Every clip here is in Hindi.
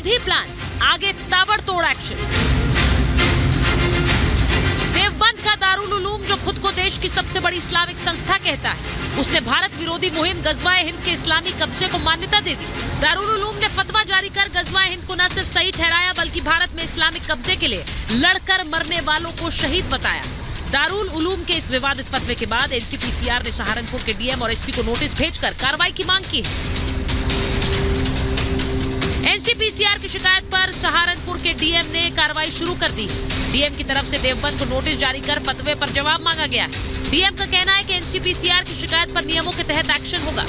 ही प्लान, आगे ताबड़तोड़ एक्शन। देवबंद का दारुल उलूम, जो खुद को देश की सबसे बड़ी इस्लामिक संस्था कहता है, उसने भारत विरोधी मुहिम गजवाए हिंद के इस्लामी कब्जे को मान्यता दे दी। दारुल उलूम ने फतवा जारी कर गजवाए हिंद को न सिर्फ सही ठहराया, बल्कि भारत में इस्लामिक कब्जे के लिए लड़कर मरने वालों को शहीद बताया। दारुल उलूम के इस विवादित फतवे के बाद एनसीपीसीआर ने सहारनपुर के डीएम और एसपी को नोटिस भेजकर कार्रवाई की मांग की है। एनसीपीसीआर की शिकायत पर सहारनपुर के डीएम ने कार्रवाई शुरू कर दी। डीएम की तरफ से देवबंद को नोटिस जारी कर फतवे पर जवाब मांगा गया है। डीएम का कहना है कि एनसीपीसीआर की शिकायत पर नियमों के तहत एक्शन होगा।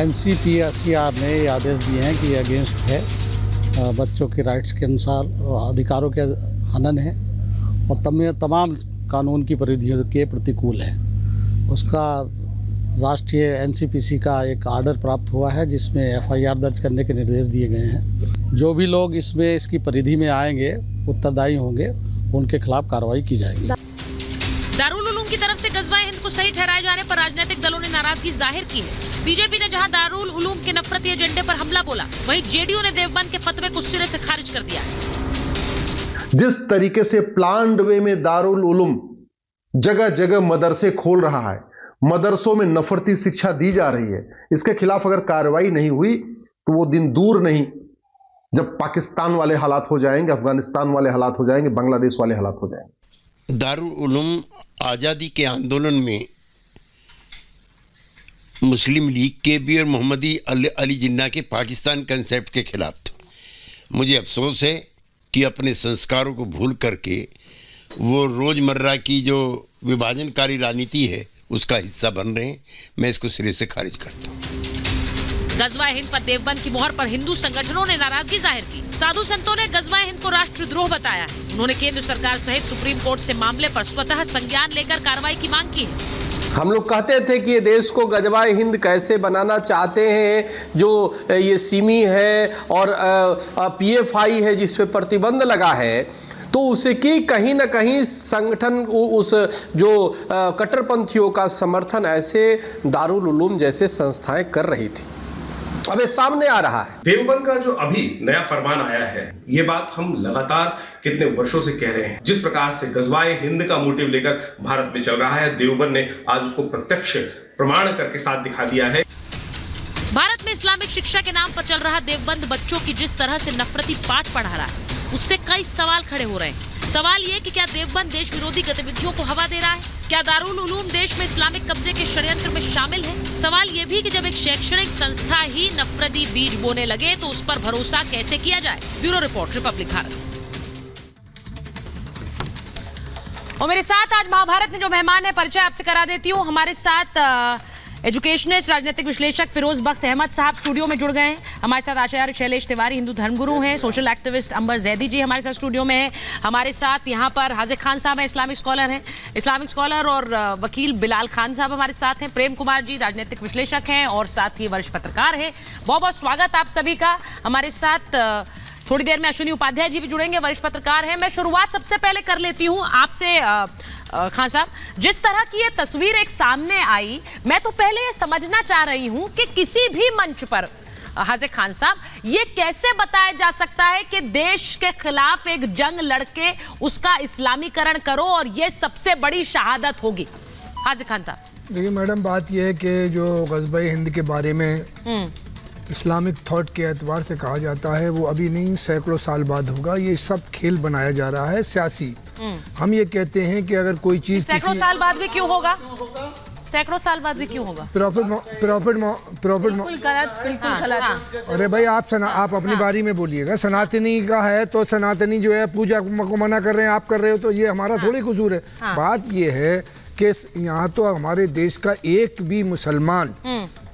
एनसीपीसीआर ने ये आदेश दिए हैं कि अगेंस्ट है, बच्चों के राइट्स के अनुसार अधिकारों के हनन है और तमाम कानून की परिधियों के प्रतिकूल है। उसका राष्ट्रीय एनसीपीसी का एक आर्डर प्राप्त हुआ है, जिसमें एफआईआर दर्ज करने के निर्देश दिए गए हैं। जो भी लोग इसकी परिधि में आएंगे, उत्तरदायी होंगे, उनके खिलाफ कार्रवाई की जाएगी। दारुल उलूम की तरफ से गजवाए हिंद को सही ठहराए जाने पर राजनीतिक दलों ने नाराजगी जाहिर की है। बीजेपी ने जहां दारुल उलूम के नफरती एजेंडे पर हमला बोला, वहीं जेडीयू ने देवबंद के फतवे को सिरे से खारिज कर दिया। जिस तरीके से प्लान्ड वे में दारुल उलूम जगह जगह मदरसे खोल रहा है, मदरसों में नफरती शिक्षा दी जा रही है, इसके खिलाफ अगर कार्रवाई नहीं हुई तो वो दिन दूर नहीं जब पाकिस्तान वाले हालात हो जाएंगे, अफगानिस्तान वाले हालात हो जाएंगे, बांग्लादेश वाले हालात हो जाएंगे। दारुल उलूम आज़ादी के आंदोलन में मुस्लिम लीग के भी और मोहम्मदी अली जिन्ना के पाकिस्तान कंसेप्ट के खिलाफ था। मुझे अफसोस है कि अपने संस्कारों को भूल करके वो रोज़मर्रा की जो विभाजनकारी राजनीति है उसका हिस्सा बन रहे हैं। मैं इसको सिरे से खारिज करता हूँ। गजवाए हिंद पर देवबंद की मोहर पर हिंदू संगठनों ने नाराजगी जाहिर की। साधु संतों ने गजवाए हिंद को राष्ट्रद्रोह बताया है। उन्होंने केंद्र सरकार सहित सुप्रीम कोर्ट से मामले पर स्वतः संज्ञान लेकर कार्रवाई की मांग की है। हम लोग कहते थे कि ये देश को गजवाए हिंद कैसे बनाना चाहते हैं, जो ये सिमी है और पीएफआई है जिस पे प्रतिबंध लगा है, तो उसकी कहीं ना कहीं संगठन उस जो कट्टरपंथियों का समर्थन ऐसे दारुल उलूम जैसे संस्थाएं कर रही थी। अब ये सामने आ रहा है। देवबंद का जो अभी नया फरमान आया है, ये बात हम लगातार कितने वर्षों से कह रहे हैं। जिस प्रकार से गजवाए हिंद का मोटिव लेकर भारत में चल रहा है, देवबंद ने आज उसको प्रत्यक्ष प्रमाण करके साथ दिखा दिया है। भारत में इस्लामिक शिक्षा के नाम पर चल रहा देवबंद बच्चों की जिस तरह से नफरती पाठ पढ़ा रहा है, उससे कई सवाल खड़े हो रहे हैं। सवाल ये कि क्या देवबंद देश विरोधी गतिविधियों को हवा दे रहा है? क्या दारुल उलूम देश में इस्लामिक कब्जे के षड्यंत्र में शामिल है? सवाल ये भी कि जब एक शैक्षणिक संस्था ही नफरती बीज बोने लगे तो उस पर भरोसा कैसे किया जाए? Bureau report, Republic Bharat. और मेरे साथ आज महाभारत में जो मेहमान है, परिचय आपसे करा देती हूँ। हमारे साथ एजुकेशनिस्ट, राजनीतिक विश्लेषक फिरोज बख्त अहमद साहब स्टूडियो में जुड़ गए हैं। हमारे साथ आचार्य शैलेश तिवारी, हिंदू धर्मगुरु हैं। सोशल एक्टिविस्ट अंबर जैदी जी हमारे साथ स्टूडियो में हैं। हमारे साथ यहाँ पर हाजिर खान साहब हैं, इस्लामिक स्कॉलर हैं। इस्लामिक स्कॉलर और वकील बिलाल खान साहब हमारे साथ हैं। प्रेम कुमार जी राजनीतिक विश्लेषक हैं और साथ ही वरिष्ठ पत्रकार हैं। बहुत बहुत स्वागत आप सभी का। हमारे साथ थोड़ी देर में अश्विनी उपाध्याय जी भी जुड़ेंगे, वरिष्ठ पत्रकार हैं। मैं शुरुआत सबसे पहले कर लेती हूँ आपसे खान साहब। जिस तरह की ये तस्वीर एक सामने आई, मैं तो पहले ये समझना चाह रही हूँ कि किसी भी मंच पर हाजिर खान साहब, ये कैसे बताया जा सकता है कि देश के खिलाफ एक जंग लड़के उसका इस्लामीकरण करो और ये सबसे बड़ी शहादत होगी? हाजिर खान साहब। देखिए मैडम, बात यह है कि जो गज़वाए हिंद के बारे में इस्लामिक थॉट के एतबार से कहा जाता है, वो अभी नहीं, सैकड़ों साल बाद होगा। ये सब खेल बनाया जा रहा है सियासी। हम ये कहते हैं कि अगर कोई चीज सैकड़ों साल बाद भी क्यों होगा? सैकड़ों साल बाद भी क्यों होगा? प्रॉफिट बिल्कुल गलत। अरे भाई, आप अपनी बारी में बोलिएगा। सनातनी का है तो सनातनी जो है पूजा को मना कर रहे हैं, आप कर रहे हो, तो ये हमारा थोड़ी कसूर है। बात ये है कि यहाँ तो हमारे देश का एक भी मुसलमान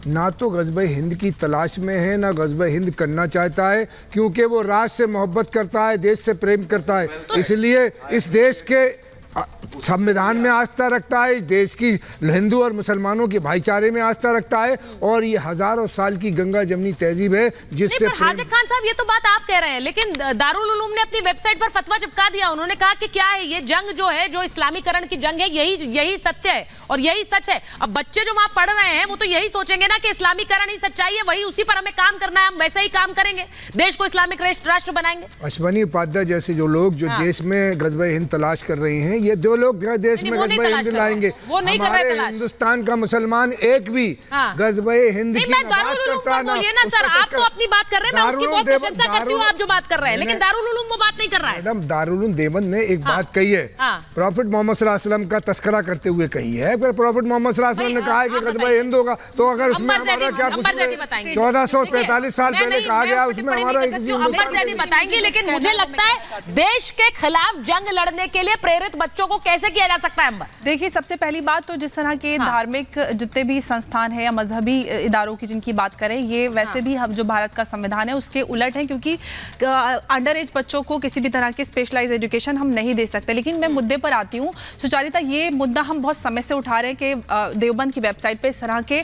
ना तो गज़वाए हिंद की तलाश में है, ना गज़वाए हिंद करना चाहता है, क्योंकि वो राष्ट्र से मोहब्बत करता है, देश से प्रेम करता है। इसलिए इस देश के संविधान में आस्था रखता है, इस देश की हिंदू और मुसलमानों के भाईचारे में आस्था रखता है, और ये हजारों साल की गंगा जमनी तहजीब है जिससे। पर हाजिक खान साहब, ये तो बात आप कह रहे हैं, लेकिन दारुल उलूम ने अपनी वेबसाइट पर फतवा चिपका दिया। उन्होंने कहा कि क्या है ये जंग जो है, जो इस्लामीकरण की जंग है, यही सत्य है और यही सच है। अब बच्चे जो वहां पढ़ रहे हैं वो तो यही सोचेंगे ना कि इस्लामीकरण ही सच्चाई है, वही उसी पर हमें काम करना है, हम वैसे ही काम करेंगे, देश को इस्लामिक राष्ट्र बनाएंगे। अश्वनी उपाध्याय जैसे जो लोग जो देश में गज़वे हिंद तलाश कर रहे हैं, ये दो लोग देश में गज़वे हिंद लाएंगे। वो नहीं कर रहे तलाश। हिंदुस्तान का मुसलमान एक भी गज़वे हिंद की मैं दारुल उलूम पर बोलिए ना सर, आप तो अपनी बात कर रहे हैं, मैं उसकी बहुत प्रशंसा करती हूँ आप जो बात कर रहे हैं, लेकिन दारुल उलूम वो बात नहीं कर रहा है। मैडम, दारुल उलूम देवबंद ने एक बात कही है, प्रॉफिट मोहम्मद सल्लल्लाहु अलैहि वसल्लम का तस्करा करते हुए कही है। फिर प्रॉफिट मोहम्मद सल्लल्लाहु अलैहि वसल्लम ने कहा है कि गज़वे हिंद होगा, तो अगर उसमें हमारा क्या कसूर है? 1445 साल पहले कहा गया, उसमें हमारा बताएंगे। लेकिन मुझे लगता है देश के खिलाफ जंग लड़ने के लिए प्रेरित बच्चों को कैसे किया जा सकता है? देखिए, सबसे पहली बात तो जिस तरह के धार्मिक जितने भी संस्थान है या मजहबी इदारों की जिनकी बात करें, ये वैसे भी हम जो भारत का संविधान है उसके उलट है, क्योंकि अंडर एज बच्चों को किसी भी तरह की स्पेशलाइज एजुकेशन हम नहीं दे सकते। लेकिन मैं मुद्दे पर आती हूँ सुचारिता, ये मुद्दा हम बहुत समय से उठा रहे हैं कि देवबंद की वेबसाइट पे इस तरह के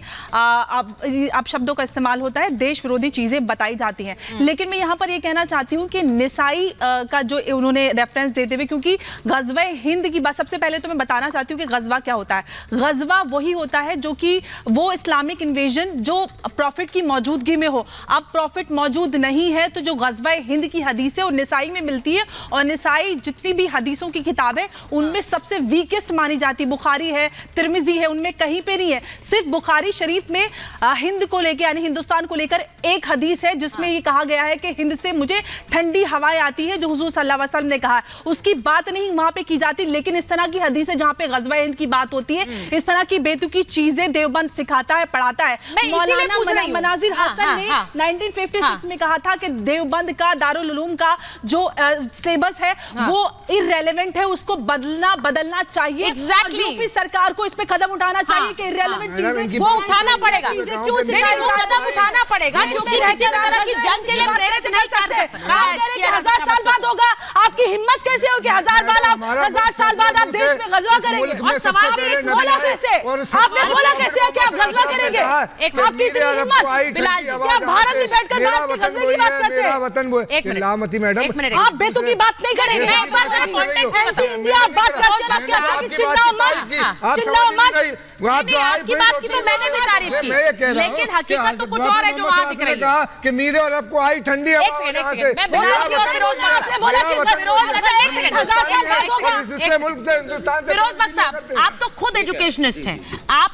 आप शब्दों का इस्तेमाल होता है, देश विरोधी चीजें बताई जाती हैं। लेकिन मैं यहाँ पर ये कहना चाहती हूँ कि निसाई का जो उन्होंने रेफरेंस देते हुए, क्योंकि गज़वे हिंद की बात, सबसे पहले तो मैं बताना चाहती हूँ कि गज़वा क्या होता है। गज़वा वही होता है जो कि वो इस्लामिक इन्वेजन जो प्रॉफिट की मौजूदगी में हो। अब प्रॉफिट मौजूद नहीं है तो जो गज़वा हिंद की हदीस है वो निसाई में मिलती है, और निसाई जितनी भी हदीसों की किताब है उनमें सबसे वीकेस्ट मानी जाती है। बुखारी है, तिरमिजी है, उनमें कहीं पे नहीं है। सिर्फ बुखारी शरीफ में हिंद को लेकर, यानी हिंदुस्तान को लेकर एक हदीस है जिसमें ये कहा गया है कि हिंद से मुझे ठंडी हवाएं आती है, जो हुजूर सल्लल्लाहु अलैहि वसल्लम ने कहा है। उसकी बात नहीं वहां पे की जाती, लेकिन इस तरह की हदीस है जहां पे गज़वा हिंद की बात होती है, इस तरह की बेतुकी चीजें देवबंद सिखाता है, पढ़ाता है। मौलाना मनाजिर हसन ने 1956 में कहा था कि देवबंद का, दारुल उलूम का जो सिलेबस है वो इररेलेवेंट है, उसको बदलना चाहिए। यूपी सरकार को इस पे कदम उठाना चाहिए कि इररेलेवेंट चीजें वो उठाना पड़ेगा, वो कदम उठाना पड़ेगा, क्योंकि किसी तरह की जंग के लिए प्रेरित नहीं कर सकते। 1000 साल बाद होगा, आपकी हिम्मत कैसे हो कि 1000 साल बाद आप देश में गज़वा करेंगे? और सवाल बोला कैसे, आपने बोला कैसे कि आप गज़वा करेंगे? आपकी इतनी हिम्मत, बिलाल जी, क्या भारत में बैठकर भारत के गज़वे की बात करते हैं? मैडम, आप बेतुकी बात नहीं करेंगे। एक बार जरा कॉन्टेक्स्ट में बताइए। इंडिया बात करते हैं, चिल्लाओ मत। आपकी बात की तो मैंने भी तारीफ की, लेकिन हकीकत तो कुछ और है जो वहां दिख रही है। कि मेरे और आपको आई ठंडी हवा। एक सेकंड, मैं बिलाल जी और फिरोज बख्श साहब, आप तो खुद एजुकेशनिस्ट हैं, आप